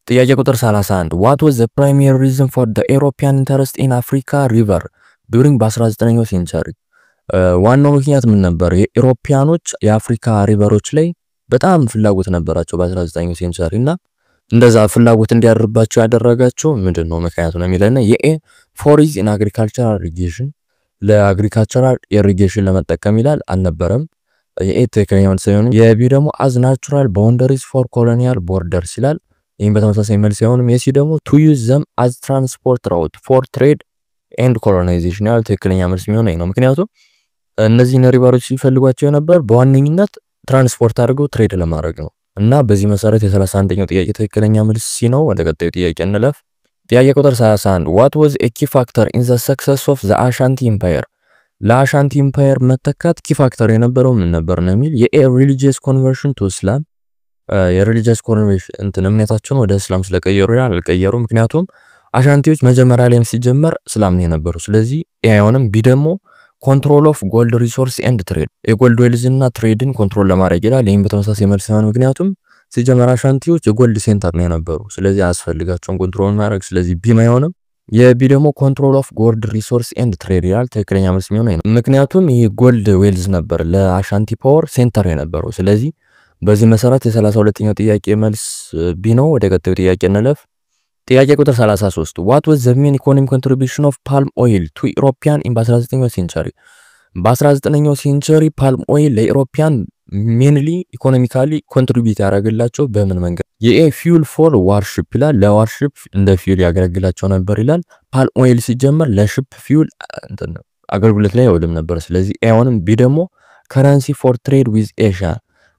ጥያቄ ቁጥር 31 What was the primary reason for the European interest in Africa river during በ19ኛው ሴንቸሪ? ዋናው ምክንያት ምን ነበር? የኢሮፒያኖች የአፍሪካ ሪቨሮች ላይ በጣም ፍላጎት ነበራቸው በ19ኛው ሴንቸሪ እና እንደዛ ፍላጎት እንዲያደርባቸው ያደረጋቸው ምንድነው ምክንያቱ ነው የሚለና የኤ ፎሪዝ ኢን አግሪካልቸራል ኢሪጌሽን ለአግሪካልቸራል ኢሪጌሽን ለመጠቀም ይላል አልነበረም። የኤ ትክክለኛ መልስ ሲሆን የቢ ደግሞ as natural boundaries for colonial borders ይላል። ይሄን በተመሳሳይ መልስ ሲሆን የሲ ደግሞ to use them as transport route for trade and colonization ያለው ትክክለኛ መልስ የሚሆነው ነው። ምክንያቱም እነዚህ ሪቨሮች ሲፈልጓቸው ነበር በዋነኝነት ትራንስፖርት አድርገው ትሬድ ለማድረግ ነው። እና በዚህ መሰረት የ31ኛው ጥያቄ ትክክለኛ መልስ ሲ ነው። ወደ ቀጣዩ ጥያቄ እንለፍ። ጥያቄ ቁጥር 31 What was a key factor in the success of the Ashanti Empire? ለአሻንቲ ኢምፓየር መተካት ኪ ፋክተር የነበረው ምን ነበር ነው የሚል የኤ religious conversion to Islam የሪሊጂየስ ኮንቨርሽን እምነታቸውን ወደ እስላም ስለቀየሩ ያልቀየሩ ምክንያቱም አሻንቲዎች መጀመሪያ ላይም ሲጀመር እስላም ነው የነበሩ። ስለዚህ ያየውንም ቢ ደግሞ ኮንትሮል ኦፍ ጎልድ ሪሶርስ ኤንድ ትሬድ የጎልድ ዌልዝና ትሬድን ኮንትሮል ለማድረግ ይላል። ይሄን በተመሳሳይ መልስ ነው ምክንያቱም ሲጀመር አሻንቲዎች የጎልድ ሴንተር ነው የነበሩ። ስለዚህ አስፈልጋቸውን ኮንትሮል ማድረግ ስለዚህ ቢ ማይሆንም የቢ ደግሞ ኮንትሮል ኦፍ ጎልድ ሪሶርስ ኤንድ ትሬድ ይላል። ትክክለኛ መልስ ነው ምክንያቱም ይሄ ጎልድ ዌልዝ ነበር ለአሻንቲ ፓወር ሴንተር የነበረው። ስለዚህ በዚህ መሰረት የ32ኛው ጥያቄ መልስ ቢ ነው። ወደ ቀጣዩ ጥያቄ እንለፍ። ጥያቄ ቁጥር 33 What was the main economic contribution of palm oil to European in 19ኛው ሴንቸሪ? በ19ኛው ሴንቸሪ palm oil ለኢሮፒያን ሜንሊ ኢኮኖሚካሊ ኮንትሪቢዩት ያደረገላቸው በምን መንገድ? የኤ ፊውል ፎር ዋርሺፕ ይላል። ለዋርሺፕ እንደ ፊውል ያገለግላቸው ነበር ይላል። palm oil ሲጀመር ለሺፕ ፊውል አገልግሎት ላይ ይውልም ነበር። ስለዚህ ኤውንም ቢ ደግሞ ከረንሲ ፎር ትሬድ ዊዝ ኤዥያ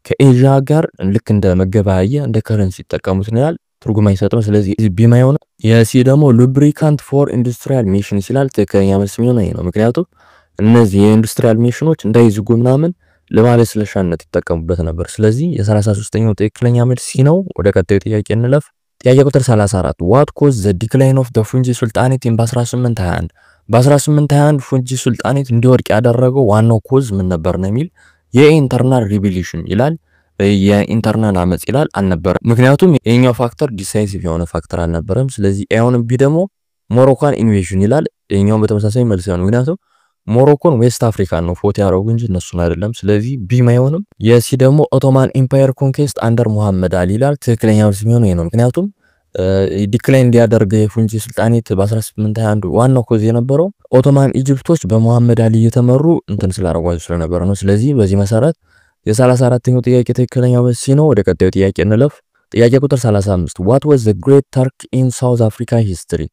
ከኤዥያ ጋር ልክ እንደ መገበያየ እንደ ከረንሲ ተጠቀሙት ነው ይላል። ትርጉም አይሰጥም። ስለዚህ ቢ ማይሆን የሲ ደግሞ ሉብሪካንት ፎር ኢንዱስትሪያል ሚሽን ይላል። ትክክለኛ መልስ ነው ምክንያቱም እነዚህ የኢንዱስትሪያል ሚሽኖች እንዳይዝጉ ምናምን ለማለስለሻነት ይጠቀሙበት ነበር። ስለዚህ የ33ኛው ትክክለኛ መልስ ነው። ወደ ቀጣዩ ጥያቄ እንለፍ። ጥያቄ ቁጥር 34 What caused the decline of the Fungi Sultanate in 1821? በ1821 ፉንጂ ሱልጣኔት እንዲወድቅ ያደረገው ዋናው ኮዝ ምን ነበር ነው የሚል የኢንተርናል ሪቪሌሽን ይላል። የኢንተርናል አመጽ ይላል አልነበረም። ምክንያቱም የኛው ፋክተር ዲሳይሲቭ የሆነ ፋክተር አልነበረም። ስለዚህ ኤውን ቢ ደግሞ ሞሮካን ኢንቬዥን ይላል። የኛው በተመሳሳይ መልስ ነው ምክንያቱም ሞሮኮን ዌስት አፍሪካ ነው ፎት ያረው እንጂ እነሱን አይደለም። ስለዚህ ቢ ማይሆንም የሲ ደግሞ ኦቶማን ኢምፓየር ኮንኩዌስት አንደር መሐመድ አሊ ይላል። ትክክለኛ መልስ ነው ምክንያቱም ዲክላይን እንዲያደርግ የፉንጂ ሱልጣኔት በ1821 ዋናው ኮዝ የነበረው ኦቶማን ኢጂፕቶች በመሐመድ አሊ የተመሩ እንትን ስላረጓቸው ስለነበረ ነው። ስለዚህ በዚህ መሰረት የ34ኛው ጥያቄ ትክክለኛው መልስ ነው። ወደ ቀጣዩ ጥያቄ እንለፍ። ጥያቄ ቁጥር 35 What was the Great Turk in South Africa history?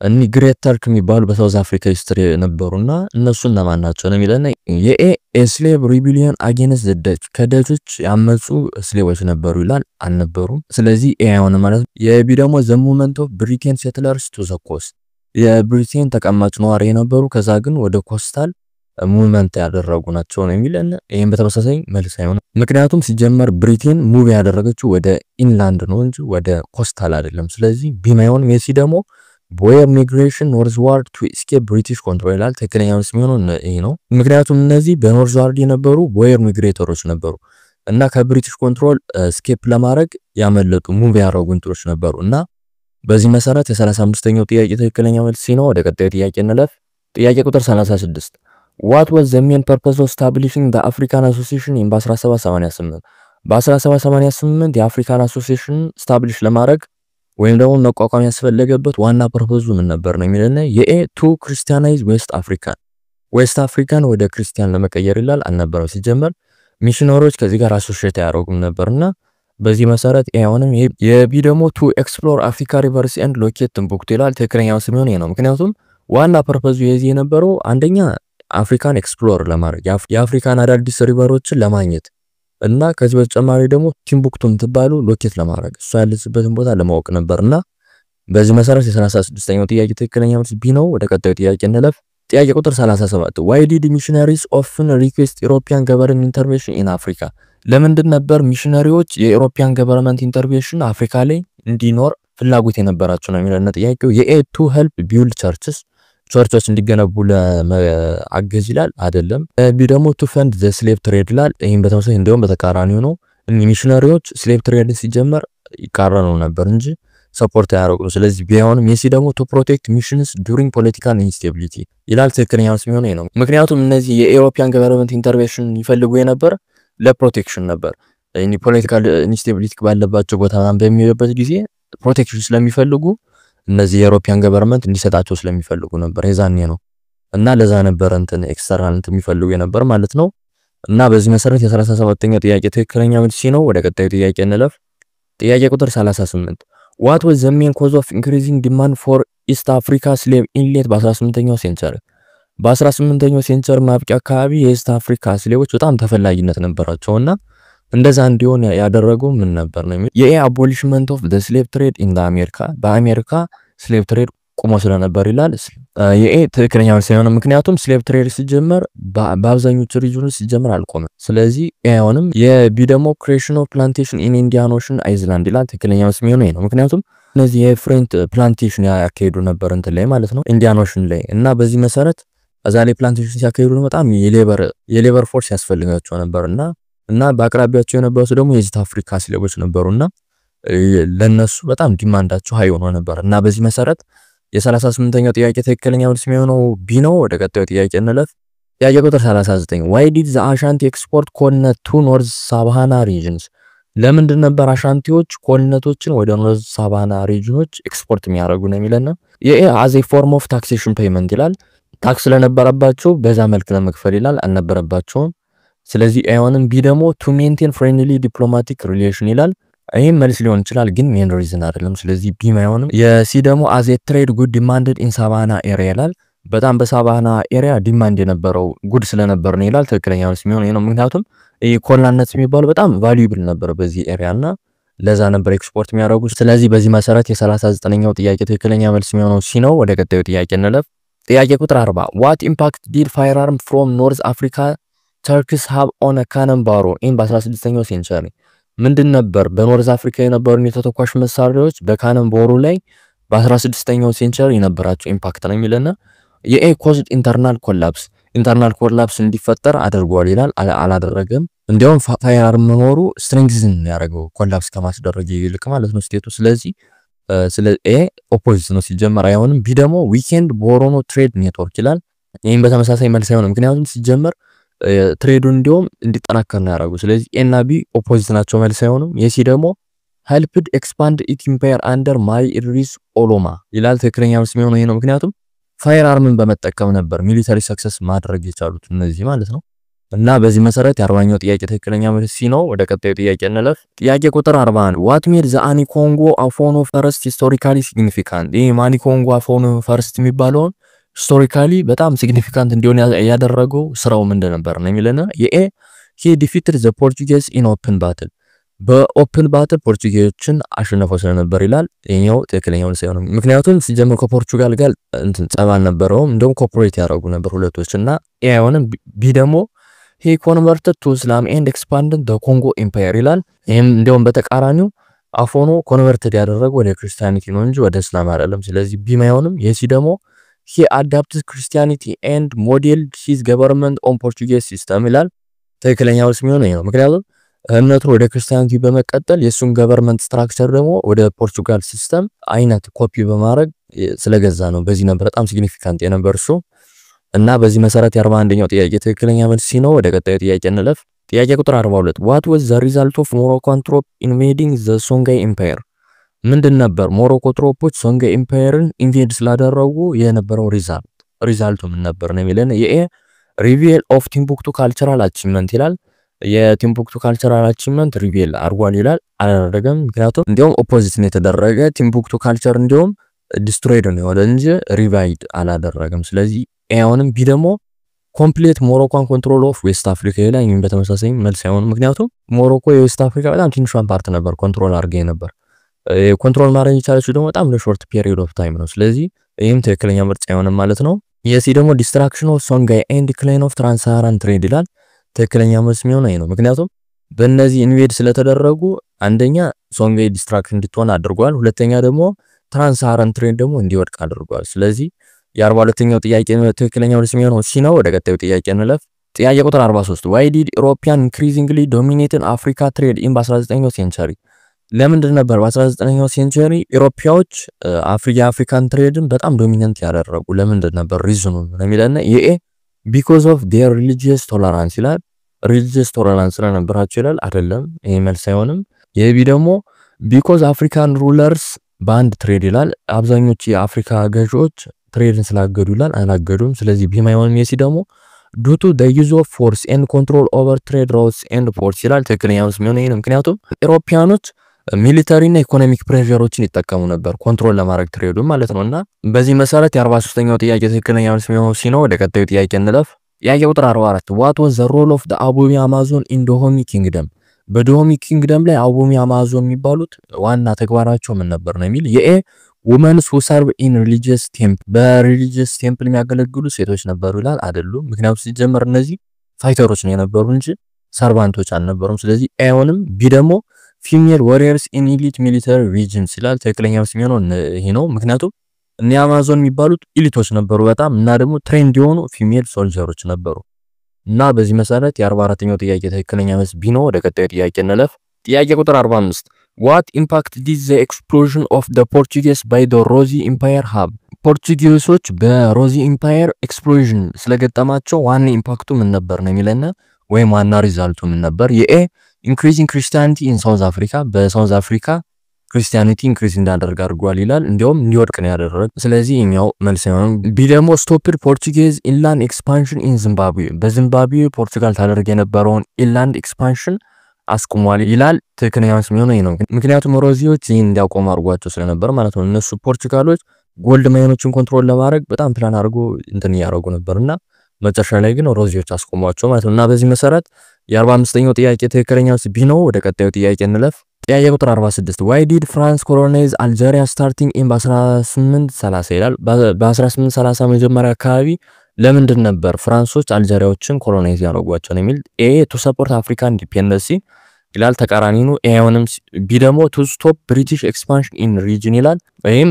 እኒ ግሬት ተርክ የሚባሉ በሳውዝ አፍሪካ ሂስትሪ ነበሩና እነሱን ለማን ናቸው ነው የሚለና የኤ ስሌቭ ሪቢሊየን አጌንስት ዘ ደች ከደቾች ያመጹ ስሌቮች ነበሩ ይላል አልነበሩም። ስለዚህ ኤ አይሆንም ማለት የቢ ደግሞ ዘ ሙቭመንት ኦፍ ብሪቴን ሴትለርስ ቱ ዘ ኮስት የብሪቴን ተቀማጭ ነዋሪ የነበሩ ከዛ ግን ወደ ኮስታል ሙቭመንት ያደረጉ ናቸው ነው የሚለና ይሄን በተመሳሳይ መልስ አይሆንም ምክንያቱም ሲጀመር ብሪቴን ሙቭ ያደረገችው ወደ ኢንላንድ ነው እንጂ ወደ ኮስታል አይደለም። ስለዚህ ቢ ማይሆን ሜሲ ደግሞ ቦየር ሚግሬሽን ኖርዝዋርድ ቱ ኤስኬፕ ብሪቲሽ ኮንትሮል ይላል። ትክክለኛ መልስ የሚሆነው ይሄ ነው ምክንያቱም እነዚህ በኖርዝዋርድ የነበሩ ቦየር ሚግሬተሮች ነበሩ እና ከብሪቲሽ ኮንትሮል ኤስኬፕ ለማድረግ ያመለጡ ሙቭ ያደረጉ እንትሮች ነበሩ እና በዚህ መሰረት የ35ኛው ጥያቄ ትክክለኛ መልስ ነው። ወደ ቀጣዩ ጥያቄ እንለፍ። ጥያቄ ቁጥር 36 What was the main purpose of establishing the African Association in 1788? በ1788 የአፍሪካን አሶሲዬሽን ስታብሊሽ ለማድረግ ወይም ደግሞ መቋቋም ያስፈልገበት ዋና ፐርፖዙ ምን ነበር ነው የሚለና የኤ ቱ ክርስቲያናይዝ ዌስት አፍሪካን ወደ ክርስቲያን ለመቀየር ይላል አልነበረው። ሲጀመር ሚሽነሮች ከዚህ ጋር አሶሺየት ያደርጉም ነበርና በዚህ መሰረት ኤውንም የቢ ደግሞ ቱ ኤክስፕሎር አፍሪካ ሪቨርስ ኤንድ ሎኬት ቲምቡክቱ ይላል። ትክክለኛው ስም ነው ምክንያቱም ዋና ፐርፖዙ የዚህ የነበረው አንደኛ አፍሪካን ኤክስፕሎር ለማድረግ የአፍሪካን አዳዲስ ሪቨሮችን ለማግኘት እና ከዚህ በተጨማሪ ደግሞ ቲምቡክቱን ተባሉ ሎኬት ለማድረግ እሱ ያለችበትን ቦታ ለማወቅ ነበርና በዚህ መሰረት የ36ኛው ጥያቄ ትክክለኛ መልስ ቢ ነው። ወደ ቀጣዩ ጥያቄ እንለፍ። ጥያቄ ቁጥር 37 Why did missionaries often request European government intervention in Africa? ለምንድን ነበር ሚሽነሪዎች የኢሮፒያን ገቨርንመንት ኢንተርቬንሽን አፍሪካ ላይ እንዲኖር ፍላጎት የነበራቸው ነው የሚለው ጥያቄው የኤ ቱ ሄልፕ ቢልድ ቸርቾች እንዲገነቡ ለማገዝ ይላል አይደለም። ቢ ደግሞ ቱ ፈንድ ዘ ስሌቭ ትሬድ ይላል። ይሄን በተመሳሳይ እንደውም በተቃራኒው ነው። ሚሽነሪዎች ስሌቭ ትሬድን ሲጀመር ይቃረኑ ነበር እንጂ ሰፖርት ያደርጉ። ስለዚህ ቢሆንም የሲ ደግሞ to protect missions during political instability ይላል። ትክክለኛው ሲሆን ነው። ምክንያቱም እነዚህ የኢሮፒያን ገቨርንመንት ኢንተርቬንሽን ይፈልጉ የነበር ለፕሮቴክሽን ነበር። እኒ ፖለቲካል ኢንስቴቢሊቲ ባለባቸው ቦታ በሚሄዱበት ጊዜ ፕሮቴክሽን ስለሚፈልጉ እነዚህ የኢሮፒያን ገቨርንመንት እንዲሰጣቸው ስለሚፈልጉ ነበር የዛኔ ነው። እና ለዛ ነበር እንትን ኤክስተርናል እንትን የሚፈልጉ የነበር ማለት ነው። እና በዚህ መሰረት የ37ኛው ጥያቄ ትክክለኛ መልስ ነው። ወደ ቀጣዩ ጥያቄ እንለፍ። ጥያቄ ቁጥር 38 What was the main cause of increasing demand for East Africa slave inlet በ18ኛው ሴንቸሪ? በ18ኛው ሴንቸሪ ማብቂያ አካባቢ የኢስት አፍሪካ ስሌቦች በጣም ተፈላጊነት ነበራቸውና እንደዛ እንዲሆን ያደረገው ምን ነበር ነው? የኤ አቦሊሽመንት ኦፍ ዘ ስሌቭ ትሬድ ኢን አሜሪካ በአሜሪካ ስሌቭ ትሬድ ቆሞ ስለነበር ይላል። የኤ ትክክለኛ መልስ ነው። ምክንያቱም ስሌቭ ትሬድ ሲጀመር በአብዛኞቹ ሪጅኖች ሲጀመር አልቆመም። ስለዚህ ኤውንም የቢ ደግሞ ክሬሽን ኦፍ ፕላንቴሽን ኢን ኢንዲያን ኦሽን አይዝላንድ ይላል። ትክክለኛ መልስ ነው ነው። ምክንያቱም እነዚህ የፍሬንት ፕላንቴሽን ያካሄዱ ነበር እንትን ላይ ማለት ነው ኢንዲያን ኦሽን ላይ እና በዚህ መሰረት እዛ ላይ ፕላንቴሽን ሲያካሄዱ በጣም የሌበር ፎርስ ያስፈልጋቸው ነበርና በአቅራቢያቸው የነበሩት ደግሞ የኢስት አፍሪካ ስሌቦች ነበሩና ለነሱ በጣም ዲማንዳቸው ሃይ ሆኖ ነበርና በዚህ መሰረት የ38ኛው ጥያቄ ትክክለኛ መልስ የሚሆነው ቢ ነው። ወደ ቀጣዩ ጥያቄ እንለፍ። ጥያቄ ቁጥር 39 Why did the Ashanti export ኮልነት to North Savannah regions? ለምንድን ነበር አሻንቲዎች ኮልነቶችን ወደ ኖርዝ ሳቫና ሪጅኖች ኤክስፖርት የሚያደርጉ ነው የሚለና የኤ as a form of taxation payment ይላል። ታክስ ለነበረባቸው በዛ መልክ ለመክፈል ይላል አልነበረባቸውም። ስለዚህ ኤውንም ቢ ደግሞ to maintain friendly diplomatic relation ይላል። ይሄም መልስ ሊሆን ይችላል ግን ሜን ሪዝን አይደለም። ስለዚህ ቢ ማይሆንም። የሲ ደግሞ as a trade good demanded in Savannah area ይላል። በጣም በሳቫና ኤሪያ ዲማንድ የነበረው ጉድ ስለነበር ነው ይላል። ትክክለኛ መልስ የሚሆነው ነው። ምክንያቱም ኮላነት የሚባለው በጣም ቫልዩብል ነበር በዚህ ኤሪያና ለዛ ነበር ኤክስፖርት የሚያደርጉት። ስለዚህ በዚህ መሰረት የ39ኛው ጥያቄ ትክክለኛ መልስ የሚሆነው ሲ ነው። ወደ ቀጣዩ ጥያቄ እንለፍ። ጥያቄ ቁጥር 40 What impact did firearm from North Africa Turks have on a cannon barrow in በ16ኛው ሴንቸሪ? ምንድን ነበር በኖርዝ አፍሪካ የነበሩ የተተኳሽ መሳሪያዎች በካነን ቦሩ ላይ በ16ኛው ሴንቸሪ የነበራቸው ኢምፓክት ነው የሚለና የኤ ኮዝድ ኢንተርናል ኮላፕስ እንዲፈጠር አድርጓል ይላል። አላደረገም። እንዲያውም ፋየርአርም መኖሩ ስትሬንግዝን ያደረገው ኮላፕስ ከማስደረግ ይልቅ ማለት ነው ስቴቱ። ስለዚህ ኤ ኦፖዚት ነው ሲጀመር አይሆንም። ቢ ደግሞ ዊኬንድ ቦሮኖ ትሬድ ኔትወርክ ይላል። ይሄን በተመሳሳይ መልስ አይሆንም። ምክንያቱም ሲጀመር ትሬዱ እንዲያውም እንዲጠናከር ነው ያደረገው። ስለዚህ ኤ እና ቢ ኦፖዚት ናቸው መልስ አይሆንም። የሲ ደግሞ helped expand its empire under ማሪ ኢድሪስ ኦሎማ ይላል። ትክክለኛ መልስ የሚሆነው ይሄ ነው። ምክንያቱም ፋየርአርምን በመጠቀም ነበር ሚሊተሪ ሰክሰስ ማድረግ የቻሉት እነዚህ ማለት ነው። እና በዚህ መሰረት የ40ኛው ጥያቄ ትክክለኛ መልስ ሲ ነው። ወደ ቀጣዩ ጥያቄ እንለፍ። ጥያቄ ቁጥር 41 What made the Ani-Congo Afon first historically significant? ይሄ ማኒ-ኮንጎ አፎን ፈርስት የሚባለው ሂስቶሪካሊ በጣም ሲግኒፊካንት እንዲሆን ያደረገው ስራው ምንድን ነበር ነው የሚለና የኤ he defeated the Portuguese in open battle በኦፕን ባትል ፖርቹጊዞችን አሸነፈው ስለነበር ይላል። የኛው ትክክለኛው ነው። ምክንያቱም ሲጀምር ከፖርቹጋል ጋር እንትን ጸባል ነበረው እንደውም ኮኦፐሬት ያደርጉ ነበር ሁለቶችና ኤ አይሆንም። ቢ ደግሞ he converted to Islam and expanded the Congo empire ይላል። ይሄም እንደውም በተቃራኒው አፎኖ ኮንቨርትድ ያደረገው ወደ ክርስቲያኒቲ ነው እንጂ ወደ እስላም አይደለም። ስለዚህ ቢ ማይሆንም። የሲ ደግሞ he adapted Christianity and modeled his government on Portuguese system ይላል። ትክክለኛው ነው ነው። ምክንያቱም እምነቱ ወደ ክርስቲያኒቲ በመቀጠል የሱን ገቨርንመንት ስትራክቸር ደግሞ ወደ ፖርቹጋል ሲስተም አይነት ኮፒ በማድረግ ስለገዛ ነው። በዚህ ነበር በጣም ሲግኒፊካንት የነበር እሱ እና በዚህ መሰረት የ41ኛው ጥያቄ ትክክለኛ መልስ ነው። ወደ ቀጣዩ ጥያቄ እንለፍ። ጥያቄ ቁጥር 42 What was the result of Moroccan troops invading the Songhai empire? ምንድን ነበር ሞሮኮ ትሮፖች ሶንጋይ ኢምፓየርን ኢንቬድ ስላደረጉ የነበረው ሪዛልቱ ምን ነበር ነው የሚለን የኤ ሪቪል ኦፍ ቲምቡክቱ ካልቸራል አቺቭመንት ይላል። የቲምቡክቱ ካልቸራል አቺቭመንት ሪቪል አርጓል ይላል። አላደረገም። ምክንያቱም እንዲያውም ኦፖዚት ነው የተደረገ። ቲምቡክቱ ካልቸር እንዲያውም ዲስትሮይድ ነው ወደ እንጂ ሪቫይድ አላደረገም። ስለዚህ ኤውንም ቢ ደግሞ ኮምፕሊት ሞሮኮን ኮንትሮል ኦፍ ዌስት አፍሪካ ይላል። ይሄን በተመሳሳይ መልስ አይሆንም። ምክንያቱም ሞሮኮ የዌስት አፍሪካ በጣም ትንሿን ፓርት ነበር ኮንትሮል አድርገው ነበር። ኮንትሮል ማድረግ የቻለችው ደግሞ በጣም ለሾርት ፔሪድ ኦፍ ታይም ነው። ስለዚህ ይሄም ትክክለኛ ምርጫ አይሆንም ማለት ነው። የሲ ደግሞ ዲስትራክሽን ኦፍ ሶንጋይ ኤንድ ክሌን ኦፍ ትራንስሳሃራን ትሬድ ይላል። ትክክለኛ መልስ የሚሆነው ይሄ ነው። ምክንያቱም በእነዚህ ኢንቬድ ስለተደረጉ አንደኛ ሶንጋይ ዲስትራክሽን እንድትሆን አድርጓል፣ ሁለተኛ ደግሞ ትራንስሳሃራን ትሬድ ደግሞ እንዲወድቅ አድርጓል። ስለዚህ የ42ኛው ጥያቄ ትክክለኛ መልስ የሚሆነው ሲ ነው። ወደ ቀጣዩ ጥያቄ እንለፍ። ጥያቄ ቁጥር 43 Why did European increasingly dominated Africa trade in በ19ኛው ሴንቸሪ? ለምንድን ነበር በ19ኛው ሴንቸሪ ኢሮፒያዎች የአፍሪካን ትሬድን በጣም ዶሚናንት ያደረጉ? ለምንድን ነበር ሪዝኑ ለሚለና የኤ because of their religious tolerance ይላል። religious tolerance ስለነበራቸው ይላል አይደለም፣ ይሄ መልስ አይሆንም። የቢ ደግሞ because African rulers banned trade ይላል። አብዛኞቹ የአፍሪካ ገዢዎች ትሬድን ስላገዱ ይላል፣ አላገዱም። ስለዚህ ቢ ማይሆንም። የሲ ደግሞ due to the use of force and control over trade routes and ports ይላል። ትክክለኛ መልስ የሚሆነው ይሄ ነው። ምክንያቱም ኢሮፒያኖች ሚሊታሪ እና ኢኮኖሚክ ፕሬሸሮችን ይጠቀሙ ነበር ኮንትሮል ለማድረግ ትሬዱን ማለት ነውና በዚህ መሰረት የ43ኛው ጥያቄ ትክክለኛ መልስ የሚሆነው ሲ ነው። ወደ ቀጣዩ ጥያቄ እንለፍ። ጥያቄ ቁጥር 44 what was the role of the Abomi Amazon in Dahomey Kingdom? በዳሆሚ ኪንግደም ላይ አቦሚ አማዞን የሚባሉት ዋና ተግባራቸው ምን ነበር ነው የሚል የኤ women who serve in religious temple በሪሊጂየስ ቴምፕል የሚያገለግሉ ሴቶች ነበሩ ይላል። አይደሉም፣ ምክንያቱም ሲጀመር እነዚህ ፋይተሮች ነው የነበሩ እንጂ ሰርቫንቶች አልነበሩም። ስለዚህ ኤውንም ቢ ደግሞ female warriors in elite military regions ይላል። ትክክለኛ መልስ የሚሆነው ይሄ ነው። ምክንያቱም እነ አማዞን የሚባሉት ኢሊቶች ነበሩ በጣም እና ደግሞ ትሬንድ የሆኑ ፊሜል ሶልጀሮች ነበሩ እና በዚህ መሰረት የ44ኛው ጥያቄ ትክክለኛ መልስ ቢ ነው። ወደ ቀጣዩ ጥያቄ እንለፍ። ጥያቄ ቁጥር 45 what impact did the explosion of the Portuguese by the Rosy Empire have? ፖርቹጊሶች በሮዚ ኢምፓየር ኤክስፕሎዥን ስለገጠማቸው ዋና ኢምፓክቱ ምን ነበር ነው የሚለና ወይ ዋና ሪዛልቱ ምን ነበር? የኤ increasing Christianity in South Africa በሳውዝ አፍሪካ ክርስቲያኒቲ ኢንክሪዝ እንዳደረገ አድርጓል ይላል። እንዲያውም እንዲወድቅ ነው ያደረገው። ስለዚህ እኛው መልስ ነው። ቢ ደግሞ ስቶፕድ ፖርቹጌዝ ኢንላንድ ኤክስፓንሽን ኢን ዚምባብዌ በዚምባብዌ ፖርቹጋል ታደርግ የነበረውን ኢንላንድ ኤክስፓንሽን አስቆሟል ይላል። ትክክለኛ መልስ ነው ይሄ ነው። ምክንያቱም ሮዚዎች ይሄን እንዲያቆሙ አድርጓቸው ስለነበር ማለት ነው። እነሱ ፖርቹጋሎች ጎልድ ማይኖችን ኮንትሮል ለማድረግ በጣም ፕላን አድርጎ እንትን ያደርጉ ነበርና መጨረሻ ላይ ግን ሮዚዎች አስቆሟቸው ማለት ነው። እና በዚህ መሰረት የ45ኛው ጥያቄ ትክክለኛ መልስ ቢ ነው። ወደ ቀጣዩ ጥያቄ እንለፍ። ጥያቄ ቁጥር 46 why did France colonize Algeria starting in 1830 ይላል። በ1830 መጀመሪያ አካባቢ ለምንድን ነበር ፍራንሶች አልጄሪያዎችን ኮሎናይዝ ያደረጓቸው ነው የሚል ኤ to support African independence ይላል። ተቃራኒ ነው። ኤውንም ቢ ደግሞ to stop British expansion in region ይላል። ወይም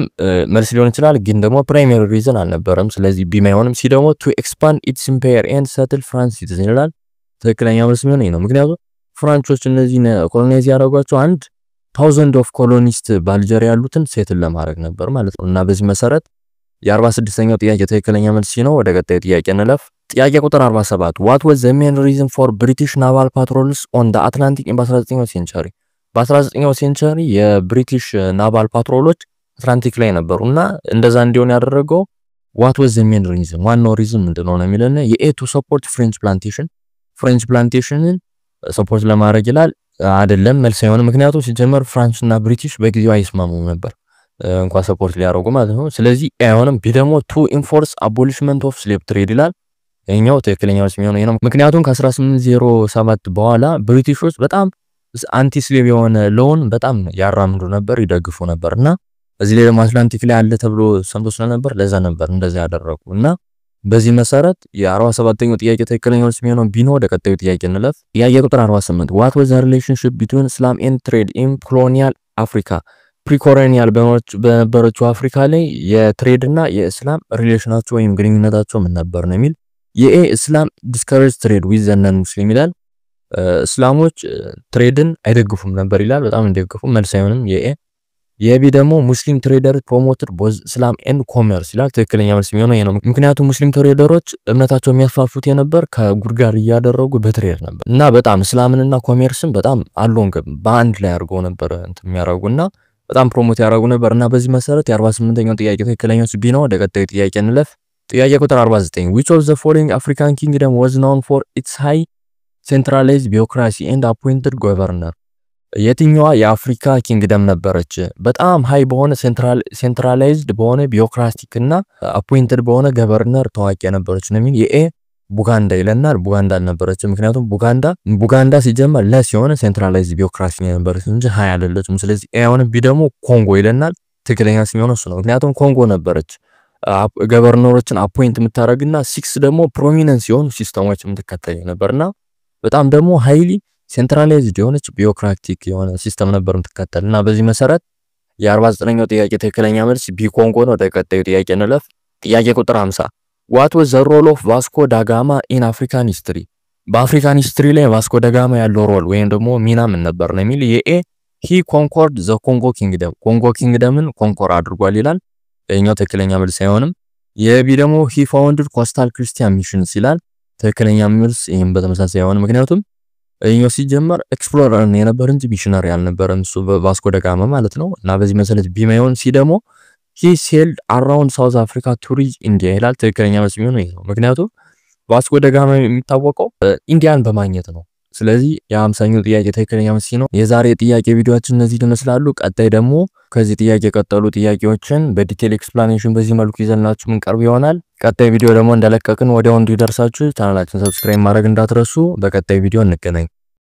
መልስ ሊሆን ይችላል ግን ደግሞ ፕራይመሪ ሪዝን አልነበረም። ስለዚህ ቢ ማይሆንም። ሲ ደግሞ to expand its empire and settle France citizen ይላል። ትክክለኛ መልስ ምን ነው? ምክንያቱም ፍራንቾች እነዚህ ኮሎናይዝ ያደረጓቸው 1000 ኦፍ ኮሎኒስት በአልጄሪያ ያሉትን ሴትል ለማድረግ ነበር ማለት ነው። እና በዚህ መሰረት የ46ኛው ጥያቄ ትክክለኛ መልስ ነው። ወደ ቀጣዩ ጥያቄ እንለፍ። ጥያቄ ቁጥር 47 what was the main reason for British naval patrols on the Atlantic in 19ኛው ሴንቸሪ? በ19ኛው ሴንቸሪ የብሪቲሽ ናቫል ፓትሮሎች አትላንቲክ ላይ ነበሩና እንደዛ እንዲሆን ያደረገው what was the main reason ዋናው ሪዝን ምንድነው ነው የሚለና የኤ to support French plantationን ሰፖርት ለማድረግ ይላል። አይደለም፣ መልስ አይሆንም። ምክንያቱም ሲጀመር ፍራንስ እና ብሪቲሽ በጊዜው አይስማሙም ነበር እንኳን ሰፖርት ሊያደርጉ ማለት ነው። ስለዚህ አይሆንም። ቢ ደግሞ to enforce abolishment of slave trade ይላል። የኛው ትክክለኛ መልስ የሚሆነው ነው። ምክንያቱም ከ1807 በኋላ ብሪቲሾች በጣም አንቲ ስሌቭ የሆነ ሎውን በጣም ያራምዱ ነበር፣ ይደግፉ ነበርና እዚህ ላይ ደግሞ አትላንቲክ ላይ አለ ተብሎ ሰምቶ ስለነበር ለዛ ነበር እንደዛ ያደረጉና በዚህ መሰረት የ47ኛው ጥያቄ ትክክለኛ መልስ የሚሆነው ቢ ነው። ወደ ቀጣዩ ጥያቄ እንለፍ። ጥያቄ ቁጥር 48 what was the relationship between Islam and trade in colonial Africa? ፕሪኮሎኒያል በነበረችው አፍሪካ ላይ የትሬድ እና የእስላም ሪሌሽናቸው ወይም ግንኙነታቸው ምን ነበር ነው የሚል የኤ እስላም ዲስከሬጅ ትሬድ ዊዝ ዘ ነን ሙስሊም ይላል። እስላሞች ትሬድን አይደግፉም ነበር ይላል። በጣም እንደግፉ መልስ አይሆንም። የቢ ደግሞ ሙስሊም ትሬደር ፕሮሞትድ ቦዝ እስላም ኤንድ ኮመርስ ይላል። ትክክለኛ መልስ የሚሆነው ይሄ ነው። ምክንያቱም ሙስሊም ትሬደሮች እምነታቸው የሚያስፋፉት የነበር ከጉድ ጋር እያደረጉ በትሬድ ነበር እና በጣም እስላምንና ኮመርስን በጣም አሎንግ በአንድ ላይ አድርገው ነበር እንትን የሚያደርጉና በጣም ፕሮሞት ያደርጉ ነበርና በዚህ መሰረት የ48ኛው ጥያቄ ትክክለኛ መልስ ቢ ነው። ወደ ቀጣዩ ጥያቄ እንለፍ። ጥያቄ ቁጥር 49 which of the following African kingdom was known for its high centralized bureaucracy and appointed governor? የትኛዋ የአፍሪካ ኪንግደም ነበረች በጣም ሃይ በሆነ ሴንትራላይዝድ በሆነ ቢሮክራቲክ እና አፖይንትድ በሆነ ገቨርነር ታዋቂ የነበረች ነው የሚል የኤ ቡጋንዳ ይለናል። ቡጋንዳ አልነበረች። ምክንያቱም ቡጋንዳ ሲጀመር ለስ የሆነ ሴንትራላይዝድ ቢሮክራሲ ነበረች እንጂ ሃይ አይደለችም። ስለዚህ ኤውን ቢ ደግሞ ኮንጎ ይለናል። ትክክለኛ ስም የሆነው እሱ ነው። ምክንያቱም ኮንጎ ነበረች ገቨርነሮችን አፖይንት የምታደርግና 6 ደግሞ ፕሮሚነንስ የሆኑ ሲስተሞች የምትከተል ነበርና በጣም ደግሞ ሃይሊ ሴንትራላይዝድ የሆነች ቢሮክራቲክ የሆነ ሲስተም ነበር የምትከተልና በዚህ መሰረት የ49ኛው ጥያቄ ትክክለኛ መልስ ቢ ኮንጎ ነው። ወደ ቀጣዩ ጥያቄ እንለፍ። ጥያቄ ቁጥር 50 what was the role of Vasco da Gama in African history? በአፍሪካን ሂስትሪ ላይ ቫስኮ ዳ ጋማ ያለው ሮል ወይም ደግሞ ሚና ምን ነበር ነው የሚል የኤ he conquered the Congo kingdom ኮንጎ ኪንግደምን ኮንኮር አድርጓል ይላል። ይሄኛው ትክክለኛ መልስ አይሆንም። የቢ ደግሞ he founded coastal Christian missions ይላል። ትክክለኛ መልስ ይሄም በተመሳሳይ አይሆንም። ምክንያቱም ይሄኛው ሲጀመር ኤክስፕሎረር የነበር እንጂ ሚሽነሪ አልነበረም እሱ ቫስኮ ዳ ጋማ ማለት ነው። እና በዚህ መሰረት ቢ ማይሆን ሲ ደግሞ he sailed around South Africa to reach India ይላል። ትክክለኛ መልስ የሚሆነው ይሄ ነው። ምክንያቱም ቫስኮ ዳ ጋማ የሚታወቀው ኢንዲያን በማግኘት ነው። ስለዚህ የ50ኛው ጥያቄ ትክክለኛ መልስ ነው። የዛሬ ጥያቄ ቪዲዮአችን እነዚህ ይመስላሉ። ቀጣይ ደግሞ ከዚህ ጥያቄ የቀጠሉ ጥያቄዎችን በዲቴል ኤክስፕላኔሽን በዚህ መልኩ ይዘንላችሁ ምንቀርብ ይሆናል። ቀጣይ ቪዲዮ ደግሞ እንደለቀቅን ወዲያው እንዲደርሳችሁ ቻናላችንን ሰብስክራይብ ማድረግ እንዳትረሱ። በቀጣይ ቪዲዮ እንገናኝ።